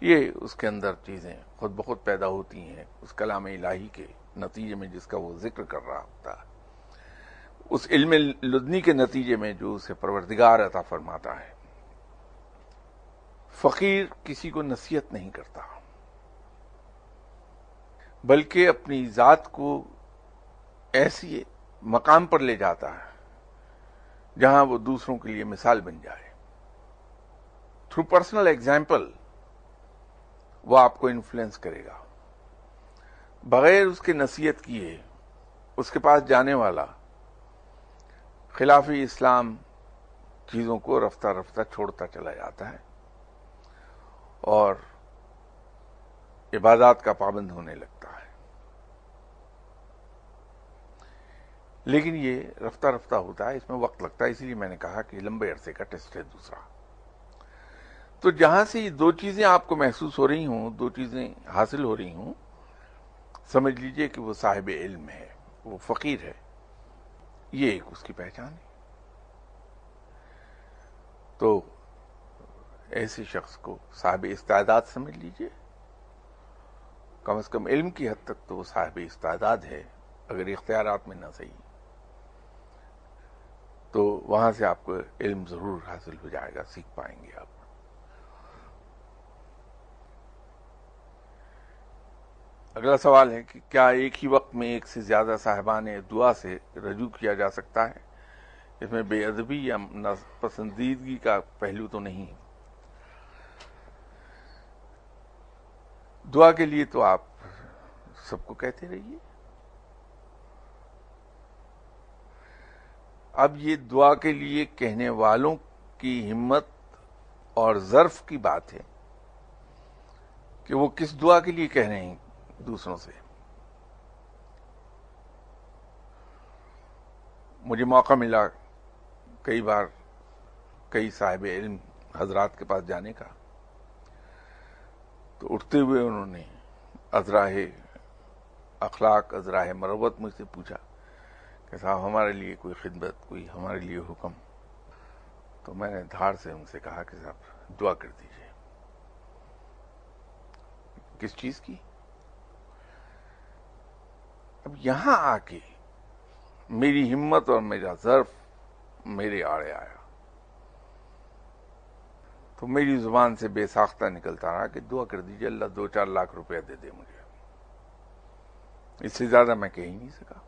یہ اس کے اندر چیزیں خود بخود پیدا ہوتی ہیں اس کلام الہی کے نتیجے میں جس کا وہ ذکر کر رہا ہوتا ہے، اس علم لدنی کے نتیجے میں جو اسے پروردگار عطا فرماتا ہے۔ فقیر کسی کو نصیحت نہیں کرتا، بلکہ اپنی ذات کو ایسی مقام پر لے جاتا ہے جہاں وہ دوسروں کے لیے مثال بن جائے۔ تھرو پرسنل ایگزامپل وہ آپ کو انفلوئنس کرے گا۔ بغیر اس کے نصیحت کیے اس کے پاس جانے والا خلاف اسلام چیزوں کو رفتہ رفتہ چھوڑتا چلا جاتا ہے اور عبادات کا پابند ہونے لگتا ہے۔ لیکن یہ رفتہ رفتہ ہوتا ہے، اس میں وقت لگتا ہے، اسی لیے میں نے کہا کہ لمبے عرصے کا ٹیسٹ ہے دوسرا۔ تو جہاں سے یہ دو چیزیں آپ کو محسوس ہو رہی ہوں، دو چیزیں حاصل ہو رہی ہوں، سمجھ لیجئے کہ وہ صاحب علم ہے، وہ فقیر ہے، یہ ایک اس کی پہچان ہے۔ تو ایسے شخص کو صاحب استعداد سمجھ لیجئے، کم از کم علم کی حد تک تو وہ صاحب استعداد ہے، اگر اختیارات میں نہ صحیح تو وہاں سے آپ کو علم ضرور حاصل ہو جائے گا، سیکھ پائیں گے آپ۔ اگلا سوال ہے کہ کیا ایک ہی وقت میں ایک سے زیادہ صاحبان دعا سے رجوع کیا جا سکتا ہے؟ اس میں بے ادبی یا ناپسندیدگی کا پہلو تو نہیں؟ دعا کے لیے تو آپ سب کو کہتے رہیے۔ اب یہ دعا کے لیے کہنے والوں کی ہمت اور ظرف کی بات ہے کہ وہ کس دعا کے لیے کہہ رہے ہیں دوسروں سے۔ مجھے موقع ملا کئی بار کئی صاحب علم حضرات کے پاس جانے کا، تو اٹھتے ہوئے انہوں نے ازراہ اخلاق، ازراہ مروت مجھ سے پوچھا کہ صاحب ہمارے لیے کوئی خدمت، کوئی ہمارے لیے حکم۔ تو میں نے دھاڑ سے ان سے کہا کہ صاحب دعا کر دیجئے۔ کس چیز کی؟ اب یہاں آ کے میری ہمت اور میرا ظرف میرے آڑے آیا، تو میری زبان سے بے ساختہ نکلتا رہا کہ دعا کر دیجئے، اللہ 2-4 لاکھ روپیہ دے دے مجھے۔ اس سے زیادہ میں کہہ ہی نہیں سکا۔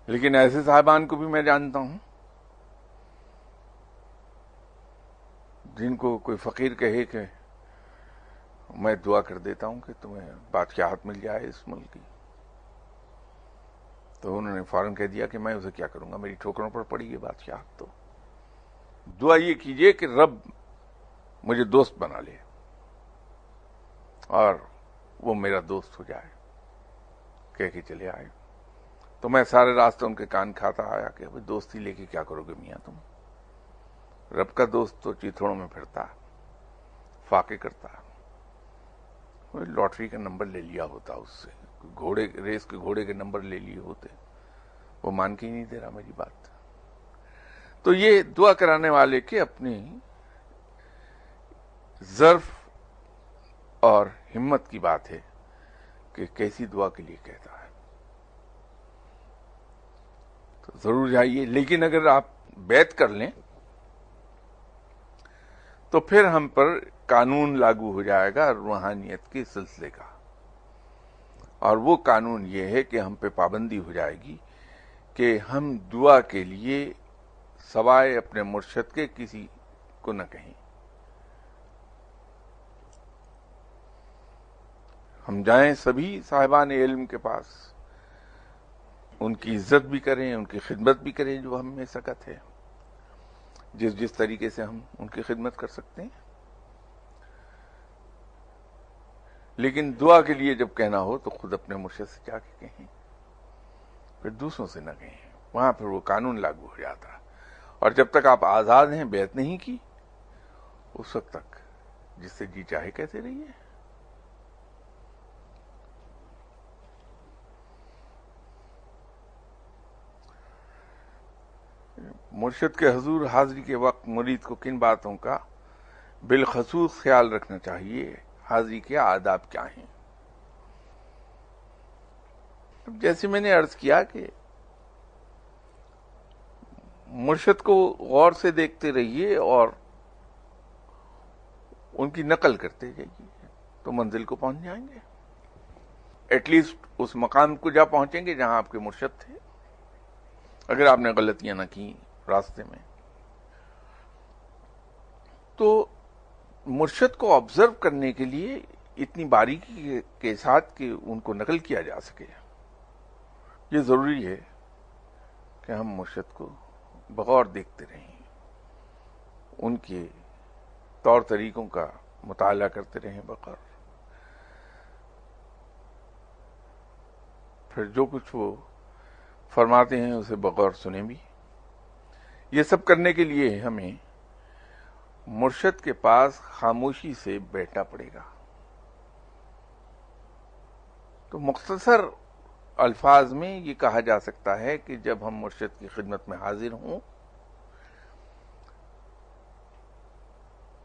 لیکن ایسے صاحبان کو بھی میں جانتا ہوں جن کو کوئی فقیر کہے کہ میں دعا کر دیتا ہوں کہ تمہیں بادشاہت مل جائے اس ملک کی، تو انہوں نے فوراً کہہ دیا کہ میں اسے کیا کروں گا، میری ٹھوکروں پر پڑی ہے بادشاہت۔ تو دعا یہ کیجئے کہ رب مجھے دوست بنا لے اور وہ میرا دوست ہو جائے، کہہ کے چلے آئے۔ تو میں سارے راستے ان کے کان کھاتا آیا کہ دوستی لے کے کیا کرو گے میاں تم؟ رب کا دوست تو چیتھڑوں میں پھرتا، فاقے کرتا، لاٹری کا نمبر لے لیا ہوتا، اس سے گھوڑے ریس کے گھوڑے کے نمبر لے لیے ہوتے، وہ مان کے ہی نہیں دے رہا میری بات۔ تو یہ دعا کرانے والے کے اپنی ظرف اور ہمت کی بات ہے کہ کیسی دعا کے لیے کہتا ہے۔ تو ضرور جائیے، لیکن اگر آپ بیعت کر لیں تو پھر ہم پر قانون لاگو ہو جائے گا روحانیت کے سلسلے کا، اور وہ قانون یہ ہے کہ ہم پہ پابندی ہو جائے گی کہ ہم دعا کے لیے سوائے اپنے مرشد کے کسی کو نہ کہیں۔ ہم جائیں سبھی صاحبان علم کے پاس، ان کی عزت بھی کریں، ان کی خدمت بھی کریں جو ہم میں سکت ہے، جس طریقے سے ہم ان کی خدمت کر سکتے ہیں۔ لیکن دعا کے لیے جب کہنا ہو تو خود اپنے مرشد سے جا کے کہیں، پھر دوسروں سے نہ کہیں، وہاں پھر وہ قانون لاگو ہو جاتا ہے۔ اور جب تک آپ آزاد ہیں، بیعت نہیں کی، اس وقت تک جس سے جی چاہے کہتے رہیے۔ مرشد کے حضور حاضری کے وقت مرید کو کن باتوں کا بالخصوص خیال رکھنا چاہیے؟ حاضری کے آداب کیا ہیں؟ جیسے میں نے عرض کیا کہ مرشد کو غور سے دیکھتے رہیے اور ان کی نقل کرتے جائیے، تو منزل کو پہنچ جائیں گے، ایٹ لیسٹ اس مقام کو جا پہنچیں گے جہاں آپ کے مرشد تھے، اگر آپ نے غلطیاں نہ کی راستے میں۔ تو مرشد کو آبزرو کرنے کے لیے اتنی باریکی کے ساتھ کہ ان کو نقل کیا جا سکے، یہ ضروری ہے کہ ہم مرشد کو بغور دیکھتے رہیں، ان کے طور طریقوں کا مطالعہ کرتے رہیں بغور، پھر جو کچھ وہ فرماتے ہیں اسے بغور سنیں بھی۔ یہ سب کرنے کے لیے ہمیں مرشد کے پاس خاموشی سے بیٹھنا پڑے گا۔ تو مختصر الفاظ میں یہ کہا جا سکتا ہے کہ جب ہم مرشد کی خدمت میں حاضر ہوں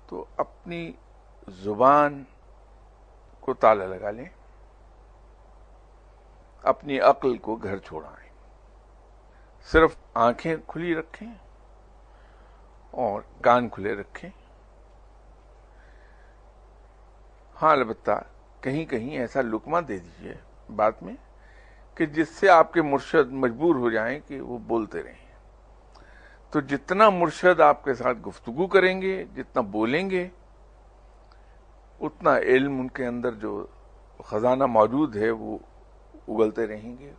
تو اپنی زبان کو تالا لگا لیں، اپنی عقل کو گھر چھوڑائیں، صرف آنکھیں کھلی رکھیں اور کان کھلے رکھیں۔ ہاں البتہ کہیں کہیں ایسا لقمہ دے دیجئے بات میں کہ جس سے آپ کے مرشد مجبور ہو جائیں کہ وہ بولتے رہیں۔ تو جتنا مرشد آپ کے ساتھ گفتگو کریں گے، جتنا بولیں گے، اتنا علم ان کے اندر جو خزانہ موجود ہے وہ اگلتے رہیں گے،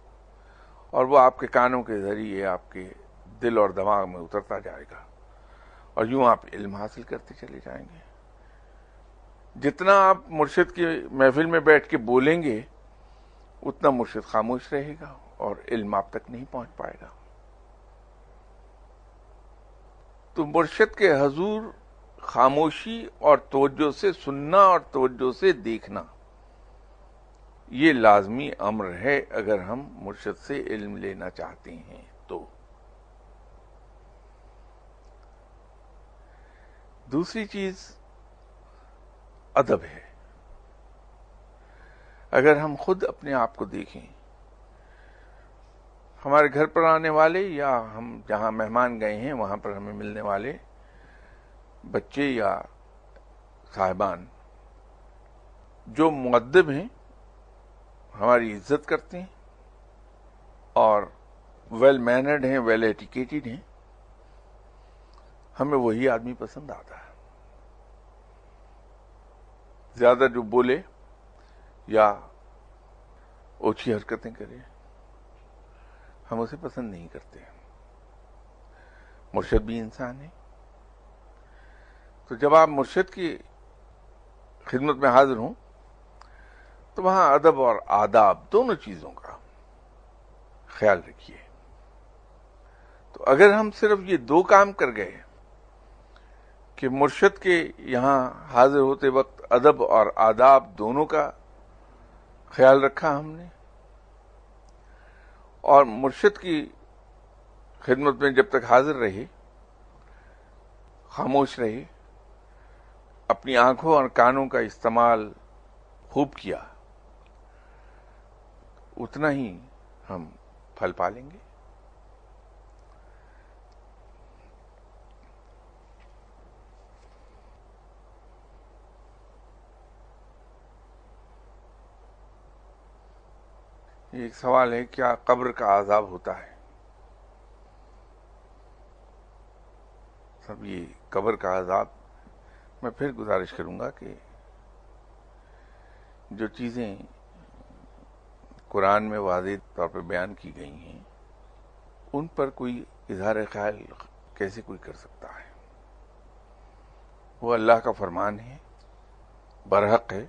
اور وہ آپ کے کانوں کے ذریعے آپ کے دل اور دماغ میں اترتا جائے گا، اور یوں آپ علم حاصل کرتے چلے جائیں گے۔ جتنا آپ مرشد کی محفل میں بیٹھ کے بولیں گے، اتنا مرشد خاموش رہے گا اور علم آپ تک نہیں پہنچ پائے گا۔ تو مرشد کے حضور خاموشی اور توجہ سے سننا اور توجہ سے دیکھنا، یہ لازمی امر ہے اگر ہم مرشد سے علم لینا چاہتے ہیں تو۔ دوسری چیز ادب ہے۔ اگر ہم خود اپنے آپ کو دیکھیں، ہمارے گھر پر آنے والے یا ہم جہاں مہمان گئے ہیں وہاں پر ہمیں ملنے والے بچے یا صاحبان جو مؤدب ہیں، ہماری عزت کرتے ہیں اور ویل مینرڈ ہیں، ویل ایٹیکیٹڈ ہیں، ہمیں وہی آدمی پسند آتا ہے۔ زیادہ جو بولے یا اوچھی حرکتیں کرے، ہم اسے پسند نہیں کرتے۔ مرشد بھی انسان ہے، تو جب آپ مرشد کی خدمت میں حاضر ہوں تو وہاں ادب اور آداب دونوں چیزوں کا خیال رکھیے. تو اگر ہم صرف یہ 2 کام کر گئے کہ مرشد کے یہاں حاضر ہوتے وقت ادب اور آداب دونوں کا خیال رکھا ہم نے، اور مرشد کی خدمت میں جب تک حاضر رہے خاموش رہے، اپنی آنکھوں اور کانوں کا استعمال خوب کیا، اتنا ہی ہم پھل پالیں گے. ایک سوال ہے، کیا قبر کا عذاب ہوتا ہے؟ سب یہ قبر کا عذاب، میں پھر گزارش کروں گا کہ جو چیزیں قرآن میں واضح طور پہ بیان کی گئی ہیں ان پر کوئی اظہار خیال کیسے کوئی کر سکتا ہے؟ وہ اللہ کا فرمان ہے، برحق ہے،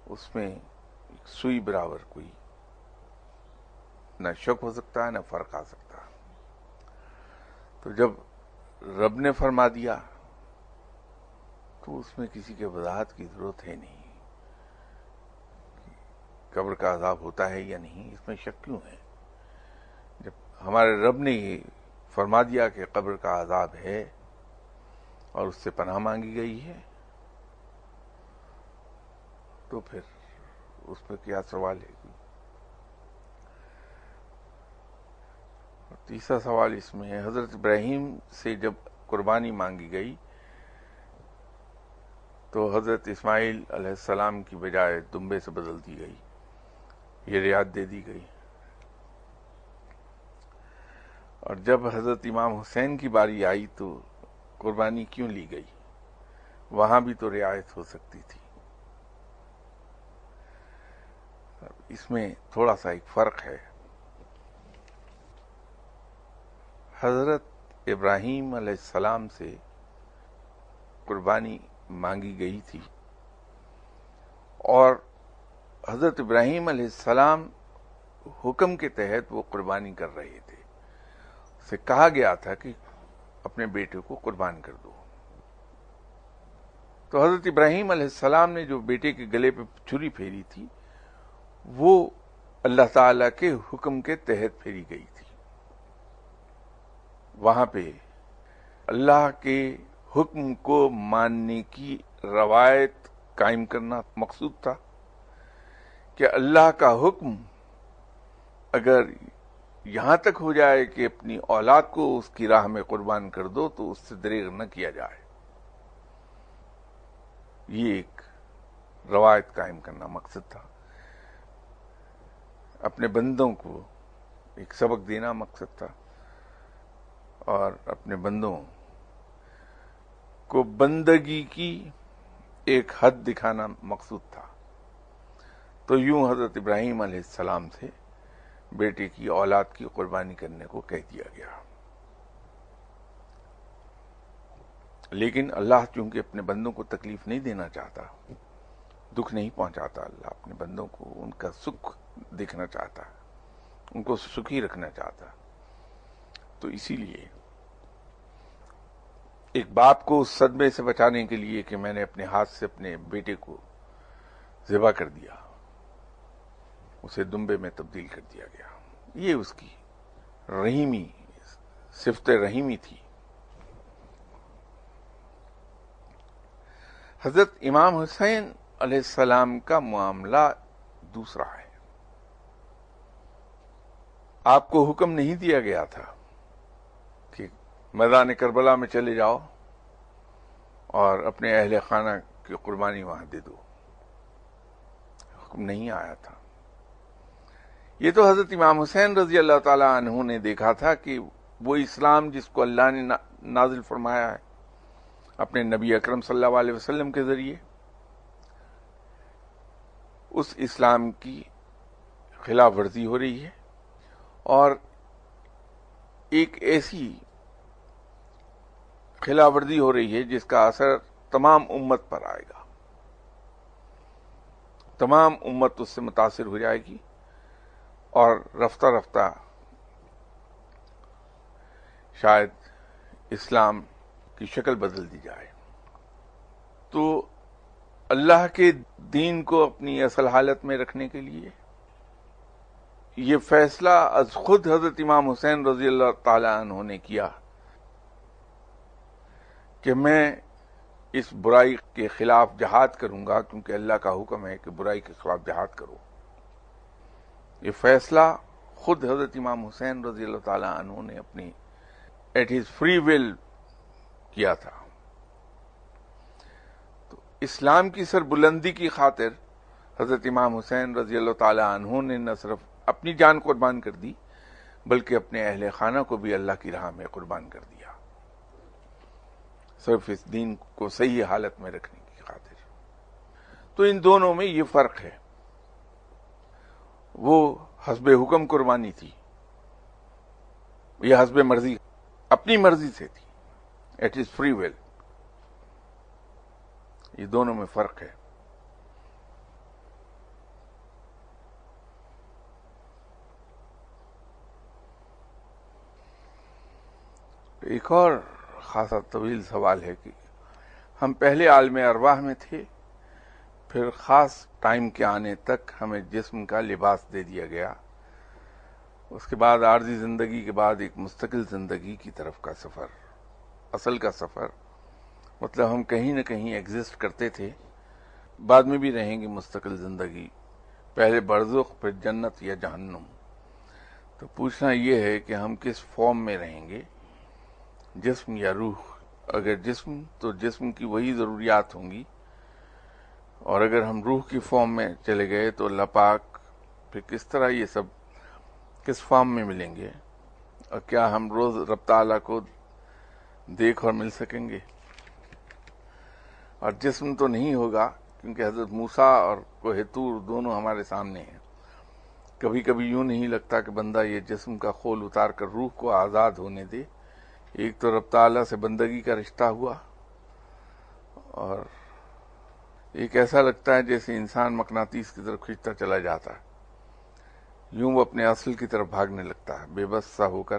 اس میں سوئی برابر کوئی نہ شک ہو سکتا ہے نہ فرق آ سکتا. تو جب رب نے فرما دیا تو اس میں کسی کے وضاحت کی ضرورت ہے نہیں. قبر کا عذاب ہوتا ہے یا نہیں، اس میں شک کیوں ہے؟ جب ہمارے رب نے یہ فرما دیا کہ قبر کا عذاب ہے اور اس سے پناہ مانگی گئی ہے، تو پھر اس پہ کیا سوال ہے؟ تیسرا سوال اس میں ہے، حضرت ابراہیم سے جب قربانی مانگی گئی تو حضرت اسماعیل علیہ السلام کی بجائے دمبے سے بدل دی گئی، یہ رعایت دے دی گئی. اور جب حضرت امام حسین کی باری آئی تو قربانی کیوں لی گئی؟ وہاں بھی تو رعایت ہو سکتی تھی. اس میں تھوڑا سا ایک فرق ہے. حضرت ابراہیم علیہ السلام سے قربانی مانگی گئی تھی اور حضرت ابراہیم علیہ السلام حکم کے تحت وہ قربانی کر رہے تھے. سے کہا گیا تھا کہ اپنے بیٹے کو قربان کر دو. تو حضرت ابراہیم علیہ السلام نے جو بیٹے کے گلے پہ چھری پھیری تھی وہ اللہ تعالی کے حکم کے تحت پھیری گئی تھی. وہاں پہ اللہ کے حکم کو ماننے کی روایت قائم کرنا مقصود تھا کہ اللہ کا حکم اگر یہاں تک ہو جائے کہ اپنی اولاد کو اس کی راہ میں قربان کر دو تو اس سے دریغ نہ کیا جائے. یہ ایک روایت قائم کرنا مقصد تھا. اپنے بندوں کو ایک سبق دینا مقصد تھا اور اپنے بندوں کو بندگی کی ایک حد دکھانا مقصود تھا. تو یوں حضرت ابراہیم علیہ السلام سے بیٹے کی اولاد کی قربانی کرنے کو کہہ دیا گیا. لیکن اللہ چونکہ اپنے بندوں کو تکلیف نہیں دینا چاہتا، دکھ نہیں پہنچاتا، اللہ اپنے بندوں کو ان کا سکھ دیکھنا چاہتا، ان کو سکھی رکھنا چاہتا. تو اسی لیے ایک باپ کو اس صدمے سے بچانے کے لیے کہ میں نے اپنے ہاتھ سے اپنے بیٹے کو ذبح کر دیا، اسے دمبے میں تبدیل کر دیا گیا. یہ اس کی رحیمی، صفت رحیمی تھی. حضرت امام حسین علیہ السلام کا معاملہ دوسرا ہے. آپ کو حکم نہیں دیا گیا تھا کہ میدان کربلا میں چلے جاؤ اور اپنے اہل خانہ کی قربانی وہاں دے دو. حکم نہیں آیا تھا. یہ تو حضرت امام حسین رضی اللہ تعالی عنہ نے دیکھا تھا کہ وہ اسلام جس کو اللہ نے نازل فرمایا ہے اپنے نبی اکرم صلی اللہ علیہ وسلم کے ذریعے، اس اسلام کی خلاف ورزی ہو رہی ہے اور ایک ایسی خلاف ورزی ہو رہی ہے جس کا اثر تمام امت پر آئے گا. تمام امت اس سے متاثر ہو جائے گی اور رفتہ رفتہ شاید اسلام کی شکل بدل دی جائے. تو اللہ کے دین کو اپنی اصل حالت میں رکھنے کے لیے یہ فیصلہ از خود حضرت امام حسین رضی اللہ تعالی عنہ نے کیا کہ میں اس برائی کے خلاف جہاد کروں گا، کیونکہ اللہ کا حکم ہے کہ برائی کے خلاف جہاد کرو. یہ فیصلہ خود حضرت امام حسین رضی اللہ تعالی عنہ نے اپنی ایٹ ہز فری ول کیا تھا. تو اسلام کی سربلندی کی خاطر حضرت امام حسین رضی اللہ تعالی عنہ نے نہ صرف اپنی جان قربان کر دی بلکہ اپنے اہل خانہ کو بھی اللہ کی راہ میں قربان کر دیا، صرف اس دین کو صحیح حالت میں رکھنے کی خاطر. تو ان دونوں میں یہ فرق ہے. وہ حسب حکم قربانی تھی، یہ حسب مرضی، اپنی مرضی سے تھی، اٹ از فری ول. یہ دونوں میں فرق ہے. ایک اور خاصا طویل سوال ہے کہ ہم پہلے عالم ارواح میں تھے، پھر خاص ٹائم کے آنے تک ہمیں جسم کا لباس دے دیا گیا، اس کے بعد عارضی زندگی کے بعد ایک مستقل زندگی کی طرف کا سفر، اصل کا سفر. مطلب ہم کہیں نہ کہیں ایگزسٹ کرتے تھے، بعد میں بھی رہیں گے مستقل زندگی، پہلے برزخ پھر جنت یا جہنم. تو پوچھنا یہ ہے کہ ہم کس فارم میں رہیں گے، جسم یا روح. اگر جسم تو جسم کی وہی ضروریات ہوں گی، اور اگر ہم روح کی فارم میں چلے گئے تو اللہ پاک پھر کس طرح یہ سب کس فارم میں ملیں گے، اور کیا ہم روز رب تعالیٰ کو دیکھ اور مل سکیں گے. اور جسم تو نہیں ہوگا، کیونکہ حضرت موسیٰ اور کوہ طور دونوں ہمارے سامنے ہیں. کبھی کبھی یوں نہیں لگتا کہ بندہ یہ جسم کا خول اتار کر روح کو آزاد ہونے دے. ایک تو رب تعالیٰ سے بندگی کا رشتہ ہوا، اور ایک ایسا لگتا ہے جیسے انسان مقناطیس کی طرف کھینچتا چلا جاتا ہے، یوں وہ اپنے اصل کی طرف بھاگنے لگتا ہے بے بس سا ہو کر،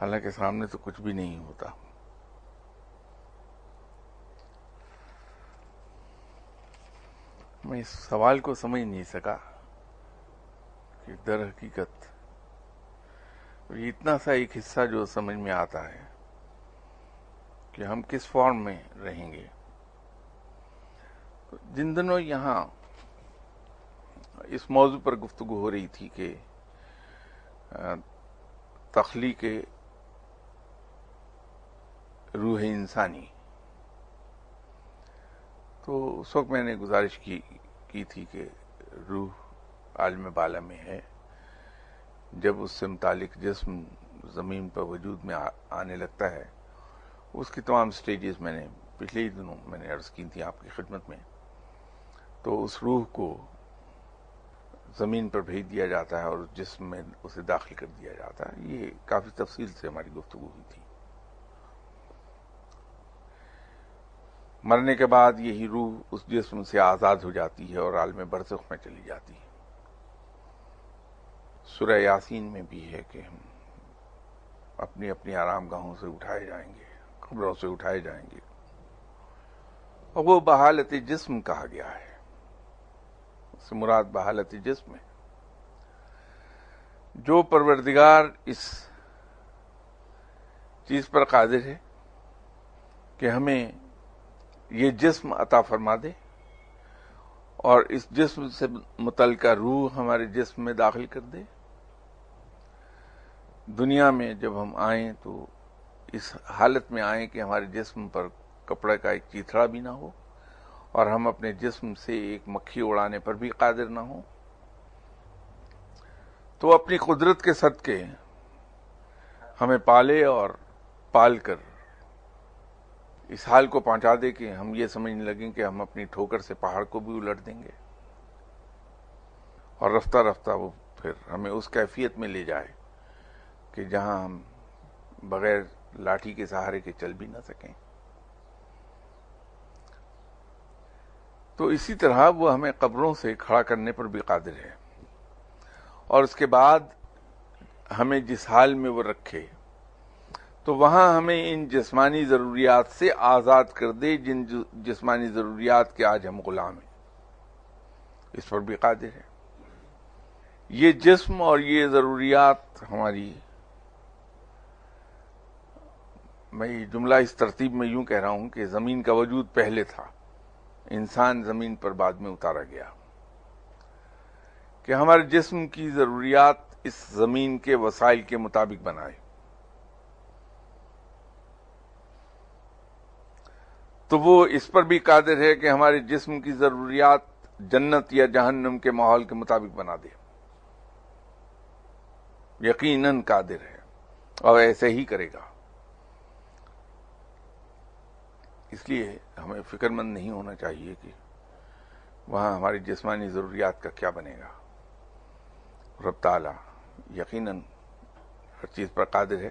حالانکہ سامنے تو کچھ بھی نہیں ہوتا. میں اس سوال کو سمجھ نہیں سکا کہ در حقیقت یہ اتنا سا ایک حصہ جو سمجھ میں آتا ہے کہ ہم کس فارم میں رہیں گے. جن دنوں یہاں اس موضوع پر گفتگو ہو رہی تھی کہ تخلیق روح انسانی، تو اس وقت میں نے گزارش کی تھی کہ روح عالم بالا میں ہے. جب اس سے متعلق جسم زمین پر وجود میں آنے لگتا ہے، اس کی تمام سٹیجز میں نے پچھلے ہی دنوں میں نے عرض کی تھی آپ کی خدمت میں. تو اس روح کو زمین پر بھیج دیا جاتا ہے اور اس جسم میں اسے داخل کر دیا جاتا ہے. یہ کافی تفصیل سے ہماری گفتگو ہوئی تھی. مرنے کے بعد یہی روح اس جسم سے آزاد ہو جاتی ہے اور عالم برزخ میں چلی جاتی ہے. سورہ یاسین میں بھی ہے کہ ہم اپنی اپنی آرام گاہوں سے اٹھائے جائیں گے، قبروں سے اٹھائے جائیں گے، اور وہ بحالت جسم کہا گیا ہے. اس سے مراد بحالت جسم ہے. جو پروردگار اس چیز پر قادر ہے کہ ہمیں یہ جسم عطا فرما دے اور اس جسم سے متعلقہ روح ہمارے جسم میں داخل کر دے. دنیا میں جب ہم آئیں تو اس حالت میں آئیں کہ ہمارے جسم پر کپڑے کا ایک چیتھڑا بھی نہ ہو، اور ہم اپنے جسم سے ایک مکھی اڑانے پر بھی قادر نہ ہوں. تو اپنی قدرت کے صدقے ہمیں پالے اور پال کر اس حال کو پہنچا دے کہ ہم یہ سمجھنے لگیں کہ ہم اپنی ٹھوکر سے پہاڑ کو بھی الٹ دیں گے، اور رفتہ رفتہ وہ پھر ہمیں اس کیفیت میں لے جائے کہ جہاں ہم بغیر لاٹھی کے سہارے کے چل بھی نہ سکیں. تو اسی طرح وہ ہمیں قبروں سے کھڑا کرنے پر بھی قادر ہے، اور اس کے بعد ہمیں جس حال میں وہ رکھے، تو وہاں ہمیں ان جسمانی ضروریات سے آزاد کر دے جن جسمانی ضروریات کے آج ہم غلام ہیں، اس پر بھی قادر ہے۔ یہ جسم اور یہ ضروریات ہماری، میں یہ جملہ اس ترتیب میں یوں کہہ رہا ہوں کہ زمین کا وجود پہلے تھا، انسان زمین پر بعد میں اتارا گیا، کہ ہمارے جسم کی ضروریات اس زمین کے وسائل کے مطابق بنائے، تو وہ اس پر بھی قادر ہے کہ ہمارے جسم کی ضروریات جنت یا جہنم کے ماحول کے مطابق بنا دے، یقیناً قادر ہے اور ایسے ہی کرے گا۔ اس لیے ہمیں فکر مند نہیں ہونا چاہیے کہ وہاں ہماری جسمانی ضروریات کا کیا بنے گا۔ رب تعالیٰ یقیناً ہر چیز پر قادر ہے۔